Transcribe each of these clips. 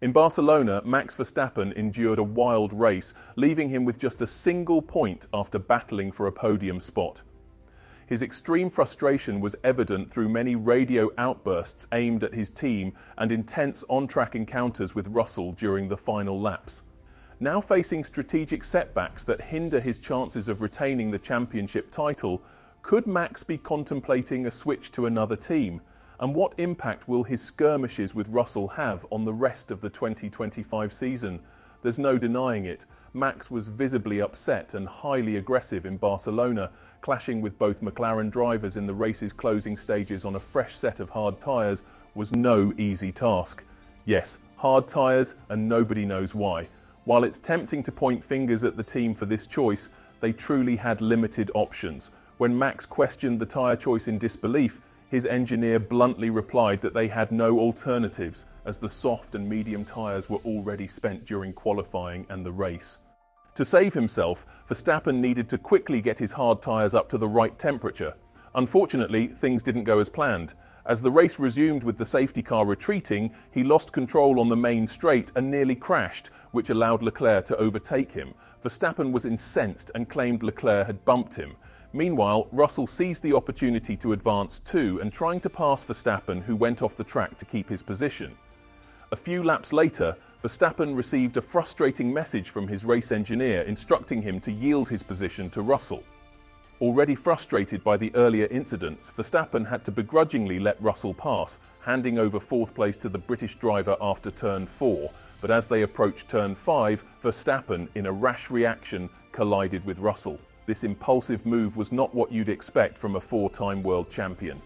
In Barcelona, Max Verstappen endured a wild race, leaving him with just a single point after battling for a podium spot. His extreme frustration was evident through many radio outbursts aimed at his team and intense on-track encounters with Russell during the final laps. Now facing strategic setbacks that hinder his chances of retaining the championship title, could Max be contemplating a switch to another team? And what impact will his skirmishes with Russell have on the rest of the 2025 season? There's no denying it. Max was visibly upset and highly aggressive in Barcelona, clashing with both McLaren drivers in the race's closing stages on a fresh set of hard tyres was no easy task. Yes, hard tyres, and nobody knows why. While it's tempting to point fingers at the team for this choice, they truly had limited options. When Max questioned the tyre choice in disbelief, his engineer bluntly replied that they had no alternatives, as the soft and medium tyres were already spent during qualifying and the race. To save himself, Verstappen needed to quickly get his hard tyres up to the right temperature. Unfortunately, things didn't go as planned. As the race resumed with the safety car retreating, he lost control on the main straight and nearly crashed, which allowed Leclerc to overtake him. Verstappen was incensed and claimed Leclerc had bumped him. Meanwhile, Russell seized the opportunity to advance too and trying to pass Verstappen, who went off the track to keep his position. A few laps later, Verstappen received a frustrating message from his race engineer instructing him to yield his position to Russell. Already frustrated by the earlier incidents, Verstappen had to begrudgingly let Russell pass, handing over fourth place to the British driver after turn 4. But as they approached turn 5, Verstappen, in a rash reaction, collided with Russell. This impulsive move was not what you'd expect from a 4-time world champion.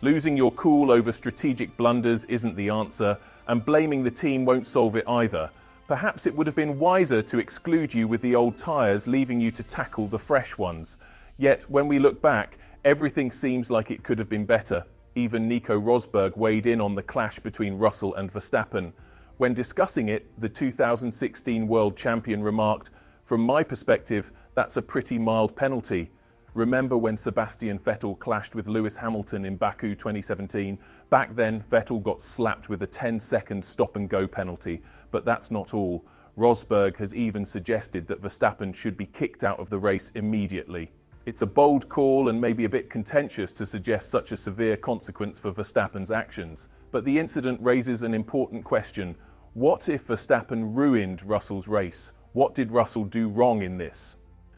Losing your cool over strategic blunders isn't the answer, and blaming the team won't solve it either. Perhaps it would have been wiser to exclude you with the old tyres, leaving you to tackle the fresh ones. Yet, when we look back, everything seems like it could have been better. Even Nico Rosberg weighed in on the clash between Russell and Verstappen. When discussing it, the 2016 world champion remarked, "From my perspective, that's a pretty mild penalty. Remember when Sebastian Vettel clashed with Lewis Hamilton in Baku 2017? Back then, Vettel got slapped with a 10-second stop-and-go penalty. But that's not all. Rosberg has even suggested that Verstappen should be kicked out of the race immediately. It's a bold call and maybe a bit contentious to suggest such a severe consequence for Verstappen's actions. But the incident raises an important question. What if Verstappen ruined Russell's race? What did Russell do wrong in this?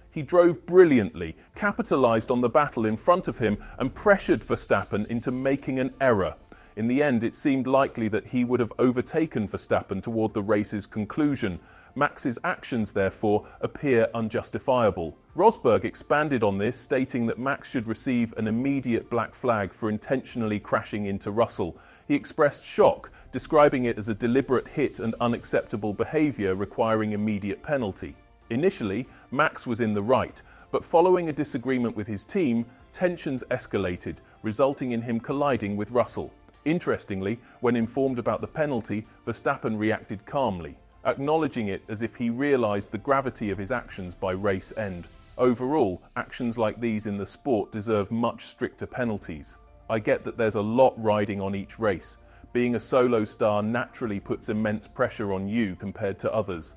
He drove brilliantly, capitalized on the battle in front of him, and pressured Verstappen into making an error. In the end, it seemed likely that he would have overtaken Verstappen toward the race's conclusion. Max's actions, therefore, appear unjustifiable. Rosberg expanded on this, stating that Max should receive an immediate black flag for intentionally crashing into Russell. He expressed shock, describing it as a deliberate hit and unacceptable behavior requiring immediate penalty. Initially, Max was in the right, but following a disagreement with his team, tensions escalated, resulting in him colliding with Russell. Interestingly, when informed about the penalty, Verstappen reacted calmly, acknowledging it as if he realized the gravity of his actions by race end. Overall, actions like these in the sport deserve much stricter penalties. I get that there's a lot riding on each race. Being a solo star naturally puts immense pressure on you compared to others.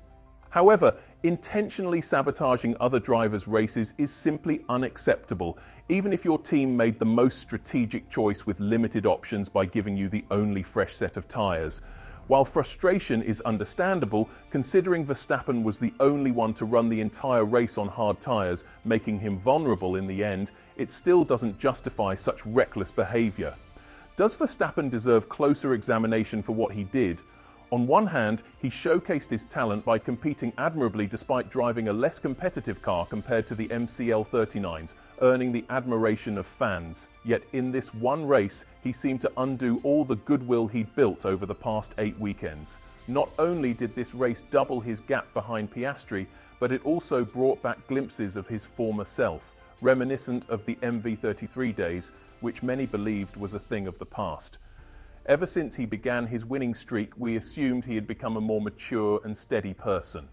However, intentionally sabotaging other drivers' races is simply unacceptable, even if your team made the most strategic choice with limited options by giving you the only fresh set of tyres. While frustration is understandable, considering Verstappen was the only one to run the entire race on hard tyres, making him vulnerable in the end, it still doesn't justify such reckless behaviour. Does Verstappen deserve closer examination for what he did? On one hand, he showcased his talent by competing admirably despite driving a less competitive car compared to the MCL39s, earning the admiration of fans. Yet in this one race, he seemed to undo all the goodwill he'd built over the past 8 weekends. Not only did this race double his gap behind Piastri, but it also brought back glimpses of his former self, reminiscent of the MV33 days, which many believed was a thing of the past. Ever since he began his winning streak, we assumed he had become a more mature and steady person.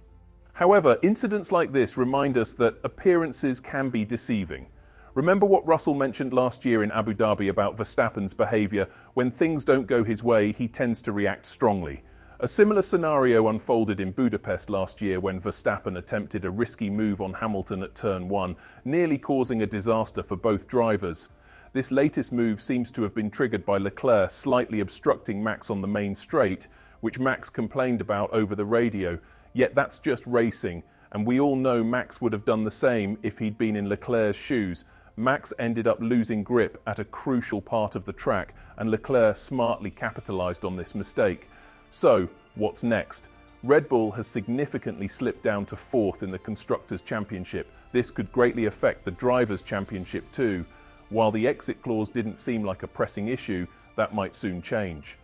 However, incidents like this remind us that appearances can be deceiving. Remember what Russell mentioned last year in Abu Dhabi about Verstappen's behaviour. When things don't go his way, he tends to react strongly. A similar scenario unfolded in Budapest last year when Verstappen attempted a risky move on Hamilton at turn 1, nearly causing a disaster for both drivers. This latest move seems to have been triggered by Leclerc slightly obstructing Max on the main straight, which Max complained about over the radio. Yet that's just racing, and we all know Max would have done the same if he'd been in Leclerc's shoes. Max ended up losing grip at a crucial part of the track, and Leclerc smartly capitalised on this mistake. So, what's next? Red Bull has significantly slipped down to 4th in the Constructors' Championship. This could greatly affect the Drivers' Championship too. While the exit clause didn't seem like a pressing issue, that might soon change.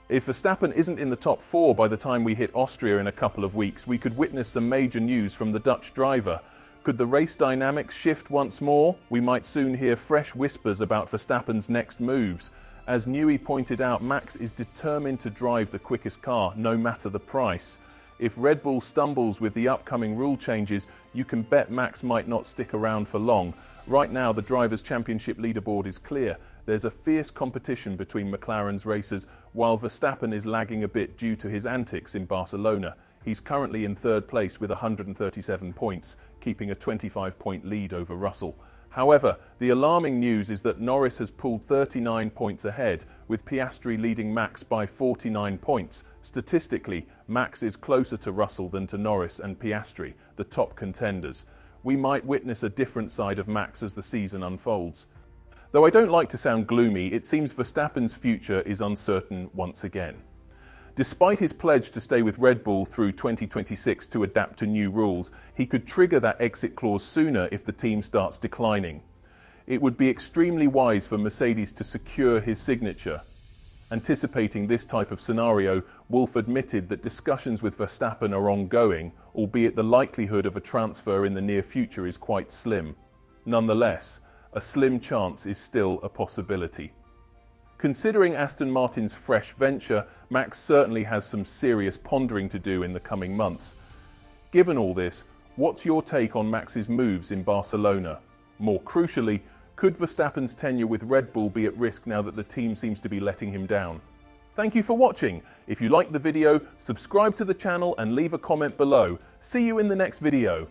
If Verstappen isn't in the top 4 by the time we hit Austria in a couple of weeks, we could witness some major news from the Dutch driver. Could the race dynamics shift once more? We might soon hear fresh whispers about Verstappen's next moves. As Newey pointed out, Max is determined to drive the quickest car, no matter the price. If Red Bull stumbles with the upcoming rule changes, you can bet Max might not stick around for long. Right now, the Drivers' Championship leaderboard is clear. There's a fierce competition between McLaren's racers, while Verstappen is lagging a bit due to his antics in Barcelona. He's currently in 3rd place with 137 points, keeping a 25-point lead over Russell. However, the alarming news is that Norris has pulled 39 points ahead, with Piastri leading Max by 49 points. Statistically, Max is closer to Russell than to Norris and Piastri, the top contenders. We might witness a different side of Max as the season unfolds. Though I don't like to sound gloomy, it seems Verstappen's future is uncertain once again. Despite his pledge to stay with Red Bull through 2026 to adapt to new rules, he could trigger that exit clause sooner if the team starts declining. It would be extremely wise for Mercedes to secure his signature. Anticipating this type of scenario, Wolff admitted that discussions with Verstappen are ongoing, albeit the likelihood of a transfer in the near future is quite slim. Nonetheless, a slim chance is still a possibility. Considering Aston Martin's fresh venture, Max certainly has some serious pondering to do in the coming months. Given all this, what's your take on Max's moves in Barcelona? More crucially, could Verstappen's tenure with Red Bull be at risk now that the team seems to be letting him down? Thank you for watching. If you liked the video, subscribe to the channel and leave a comment below. See you in the next video.